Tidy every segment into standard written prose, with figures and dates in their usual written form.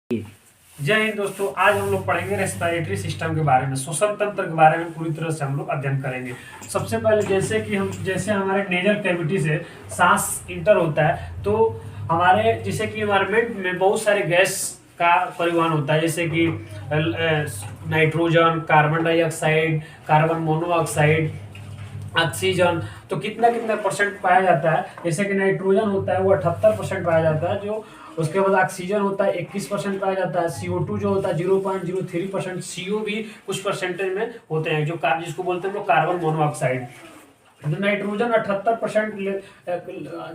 जय हिंद दोस्तों। आज हम लोग पढ़ेंगे रेस्पिरेटरी सिस्टम के बारे में, श्वसन तंत्र के बारे में पूरी तरह से हम लोग अध्ययन करेंगे। सबसे पहले जैसे हमारे नेजल कैविटी से सांस इंटर होता है, तो हमारे जैसे कि एनवायरमेंट में बहुत सारे गैस का परिवहन होता है, जैसे कि nitrogen, carbon dioxide, carbon monoxide, oxygen. तो कितना कितना परसेंट पाया जाता है। जैसे कि नाइट्रोजन होता है वो 78% पाया जाता है, जो उसके बाद ऑक्सीजन होता है 21% पाया जाता है। CO2 जो होता है 0.03%, CO भी कुछ परसेंटेज में होते हैं, जो जिसको बोलते हैं हम लोग कार्बन मोनोऑक्साइड। तो नाइट्रोजन 78%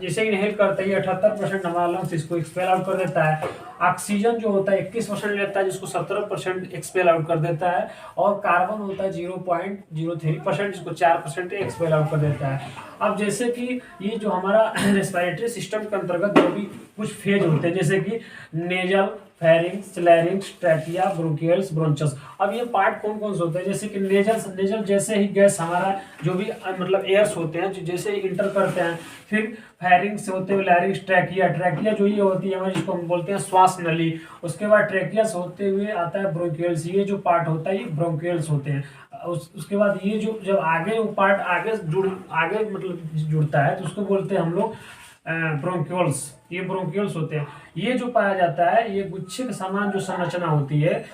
जैसे इनहेल करते हैं, 78% हमारा लंग्स इसको एक्सपेल आउट कर देता है। ऑक्सीजन जो होता है 21% लेता है, जिसको 17% एक्सपेल आउट कर देता है। और कार्बन होता है 0.03%, जिसको 4% एक्सपेल आउट कर देता है। अब जैसे कि ये जो हमारा रेस्पिरेटरी सिस्टम के अंतर्गत जो भी कुछ फेज होते हैं, जैसे कि nasal, pharynx, लैरिंग्स, trachea, bronchioles, bronchus. अब ये पार्ट कौन कौन से होते हैं। जैसे कि नेजल जैसे ही गैस हमारा जो भी मतलब एयर्स होते हैं, जो जैसे ही इंटर करते हैं, फिर फेरिंग्स होते हुए लैरिंग्स, ट्रैकिया जो ये होती है हमारी, जिसको हम बोलते हैं श्वास नली। उसके बाद ट्रैकियस होते हुए आता है ब्रोंकियल्स। ये जो पार्ट होता है ये ब्रोंकियल्स होते हैं। उसके बाद ये जो जब आगे वो पार्ट आगे मतलब जुड़ता है, तो उसको बोलते हैं हम लोग ब्रोंक्यूल्स। ये ब्रोंक्यूल्स होते हैं। ये जो पाया जाता है, ये गुच्छे के समान जो संरचना होती है,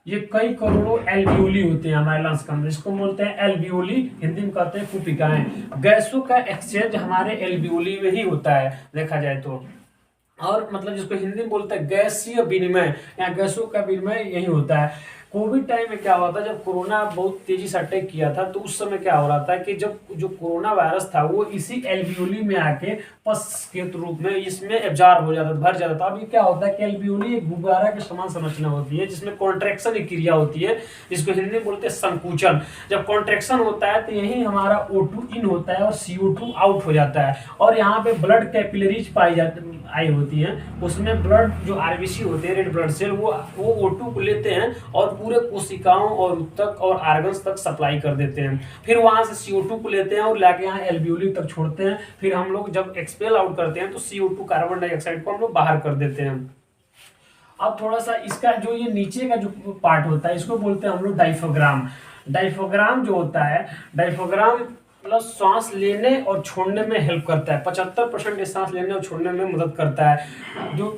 ये कई करोड़ों एल्वियोली होते हैं हमारे लंग्स के अंदर। इसको बोलते हैं एल्वियोली, हिंदी में कहते हैं कुपिकाएं। गैसों का एक्सचेंज हमारे एल्वियोली में ही होता है देखा जाए तो। और मतलब जिसको हिंदी में बोलते हैं गैसीय विनिमय, या गैसों का विनिमय यही होता है। कोविड टाइम में क्या हुआ था, जब कोरोना बहुत तेजी से अटैक किया था, तो उस समय क्या हो रहा था कि जब जो कोरोना वायरस था वो इसी एल्वियोली में आके पस के रूप में इसमें एब्जॉर्ब हो जाता था, भर जाता था। अभी क्या होता है कि एल्वियोली एक गुब्बारा के समान संरचना होती है, जिसमें कॉन्ट्रैक्शन की क्रिया होती है, जिसको हिंदी में बोलते हैं संकुचन। जब कॉन्ट्रैक्शन होता है तो यही हमारा O2 इन होता है और CO2 आउट हो जाता है। और यहाँ पे ब्लड कैपिलरीज आई होती हैं, उसमें ब्लड जो RBC होते हैं, रेड ब्लड सेल, वो O2 को लेते हैं और पूरे कोशिकाओं और तक और आर्गन्स तक सप्लाई कर देते हैं। फिर वहां से CO2 को लेते हैं और लाके यहाँ एल्वियोली तक छोड़ते हैं। फिर हम लोग जब एक्सपेल आउट करते हैं तो CO2 कार्बन डाइऑक्साइड को हम लोग बाहर कर देते हैं। अब थोड़ा सा इसका जो ये नीचे का जो पार्ट होता है, इसको बोलते हैं हम लोग डायफ्राम। डायफ्राम जो होता है, डायफ्राम मतलब सांस लेने और छोड़ने में हेल्प करता है। 75% सांस लेने और छोड़ने में मदद करता है। जो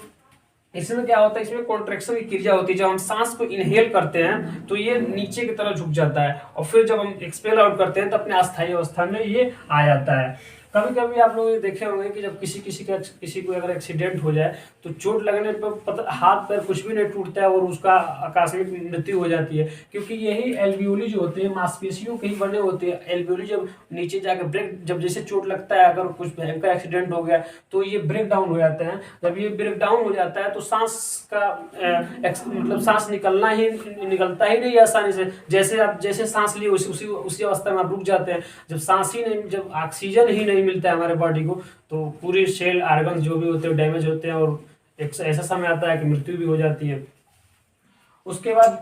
इसमें क्या होता है, इसमें कॉन्ट्रैक्शन की क्रिया होती है। जब हम सांस को इनहेल करते हैं तो ये नीचे की तरफ झुक जाता है, और फिर जब हम एक्सपेल आउट करते हैं तो अपने अस्थायी अवस्था में ये आ जाता है। कभी कभी आप लोग देखे होंगे कि जब किसी को अगर एक्सीडेंट हो जाए, तो चोट लगने पर हाथ पैर कुछ भी नहीं टूटता है और उसका आकस्मिक मृत्यु हो जाती है, क्योंकि यही एल्वियोली जो होते हैं मांसपेशियों के ही बने होते हैं। एल्वियोली जब नीचे जाकर जब जैसे चोट लगता है, अगर कुछ भयंकर एक्सीडेंट हो गया, तो ये ब्रेक डाउन हो जाते हैं। जब ये ब्रेक डाउन हो जाता है तो सांस का मतलब सांस निकलता ही नहीं आसानी से। जैसे सांस लिए उसी अवस्था में आप रुक जाते हैं। जब ऑक्सीजन ही नहीं मिलता है हमारे बॉडी को, तो पूरे सेल आर्गन जो भी होते हैं डैमेज होते हैं, और एक ऐसा समय आता है कि मृत्यु भी हो जाती है। उसके बाद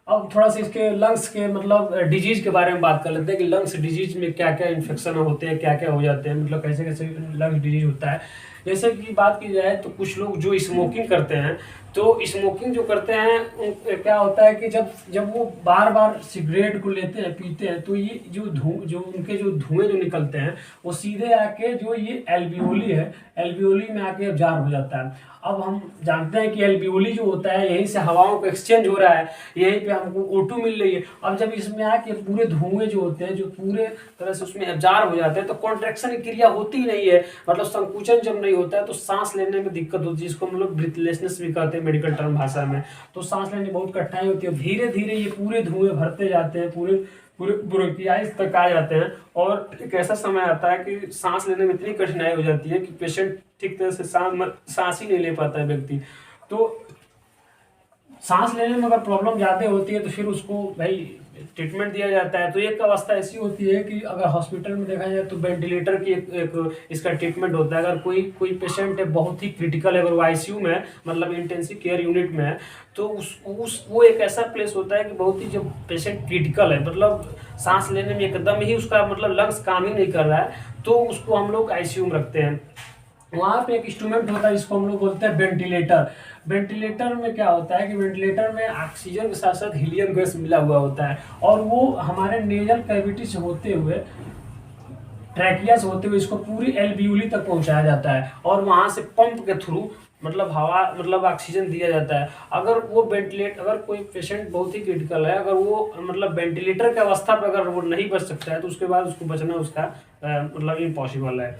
अब थोड़ा सा इसके लंग्स के मतलब डिजीज के बारे में बात कर लेते हैं कि लंग्स डिजीज में क्या क्या इन्फेक्शन होते हैं, क्या क्या हो जाते हैं, मतलब कैसे कैसे लंग्स डिजीज होता है। जैसे कि बात की जाए तो कुछ लोग जो स्मोकिंग करते हैं, तो स्मोकिंग जो करते हैं क्या होता है कि जब वो बार बार सिगरेट को लेते हैं, पीते हैं, तो ये जो धुएं जो निकलते हैं, वो सीधे आके जो ये एल्वियोली है, एल्वियोली में आके एब्जॉर्ब हो जाता है। अब हम जानते हैं कि एल्वियोली जो होता है, यहीं से हवाओं को एक्सचेंज हो रहा है, यहीं पे हमको O2 मिल रही है। अब जब इसमें आके पूरे धुएं जो होते हैं, जो पूरे तरह से उसमें एब्जॉर्ब हो जाते हैं, तो कॉन्ट्रैक्शन की क्रिया होती ही नहीं है, मतलब संकुचन जब नहीं होता है तो सांस लेने में दिक्कत होती है, जिसको हम लोग ब्रीथलेसनेस भी कहते हैं मेडिकल टर्म भाषा में। तो सांस लेने में बहुत कठिनाई होती है। धीरे धीरे ये पूरे धुएं भरते जाते हैं, पूरे ब्रोंकियाइज तक आ जाते हैं, और एक ऐसा समय आता है कि सांस लेने में इतनी कठिनाई हो जाती है कि पेशेंट ठीक तरह से सांस ही नहीं ले पाता है व्यक्ति। तो सांस लेने में अगर प्रॉब्लम ज़्यादा होती है तो फिर उसको भाई ट्रीटमेंट दिया जाता है। तो एक अवस्था ऐसी होती है कि अगर हॉस्पिटल में देखा जाए तो वेंटिलेटर की एक इसका ट्रीटमेंट होता है। अगर कोई पेशेंट है बहुत ही क्रिटिकल है, अगर वो ICU में मतलब इंटेंसिव केयर यूनिट में है, तो वो एक ऐसा प्लेस होता है कि बहुत ही जब पेशेंट क्रिटिकल है, मतलब सांस लेने में एकदम ही उसका मतलब लंग्स काम ही नहीं कर रहा है, तो उसको हम लोग ICU में रखते हैं। वहाँ पे एक इंस्ट्रूमेंट होता है जिसको हम लोग बोलते हैं वेंटिलेटर। वेंटिलेटर में क्या होता है कि वेंटिलेटर में ऑक्सीजन के साथ साथ हीलियम गैस मिला हुआ होता है, और वो हमारे नेजल कैविटी से होते हुए, ट्रैकिया से होते हुए इसको पूरी एल्वियोली तक पहुंचाया जाता है, और वहां से पंप के थ्रू मतलब हवा मतलब ऑक्सीजन दिया जाता है। अगर कोई पेशेंट बहुत ही क्रिटिकल है, अगर वो मतलब वेंटिलेटर की अवस्था पर अगर वो नहीं बच सकता है, तो उसके बाद उसको बचना उसका मतलब इम्पॉसिबल है।